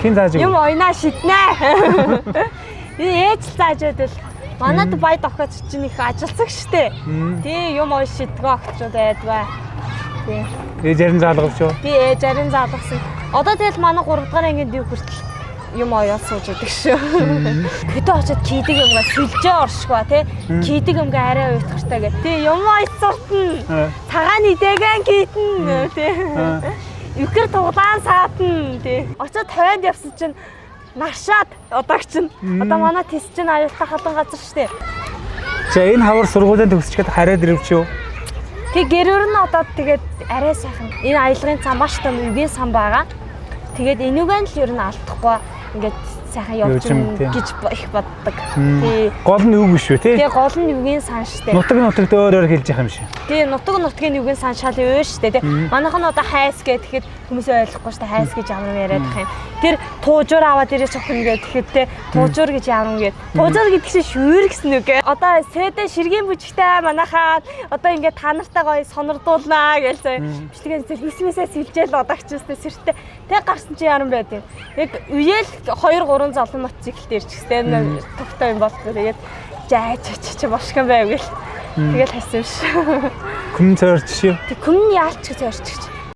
Хин зааж юм ойнаа шиднэ. Ээж заажээд л манад бай давхад чинь их ажилсаг штэ. Тий юм ой шидгөө огчуд байдгаа. Тий. Ээж ярин заалгав шүү. Тий ээж ярин заалгасан. Одоо тэгэл манай 3 дугаар ангийн дэв хүртэл юм оёо сууж идэг шүү. Хөдөө очиод кийдэг юмгаа сүлжээ оршгоо тий. Кийдэг юмгаа арай уйтгартай гэх. Тий юм ойцортно. Цагаан идээгэн кийдэн тий. Юкер туглаан саатна тий. Очиод хойнд явсан чинь наршаад одоог чинь одоо манай тест чинь аюултай хатан газар штэ. За энэ хавар сургуулийн төгсчгээд хараад ирвчүү. Тэг гэрээр нь одоо тэгээд арай сайхан. Энэ аялгын цан маш том үгийн сан байгаа. Тэгээд энүүгэн л ер нь алдахгүй ингээд сайхан явж гэж их боддог. Тий. Гол нь үг биш үү тий? Тий гол нь үгийн сан штэ. Нутагт өөрөөр хэлж яах юм шиг. Тий нутгийн үгийн сан шал өөр штэ тий. Манайх нь одоо хайс гэхэд хүмүүс ойлгохгүй штэ хайс гэж ямар яриад байх юм. Тэр туужуур аваад ирээ чухна гэхэд тий туужуур гэж ямар юм гээд. Туужуур гэдэг чинь шүүр гэсэн үг. Одоо сэдэ ширгийн бүжигтэй манайхаа одоо ингээд та нартай гоё сонирдуулнаа гэж бичлэгийн хэсмээсээ сэлжээл одаагчстай сэртээ тий гарсан чи яран байд юм. Яг үеэл 2-3 золон мотоциклд ирчихсэн. Тогтой юм бол тэгээд жаач бошгон байв гэл. Тэгэл хасан биш. Күн цойрч шүү. Тэг күн яалч гэж зорчих.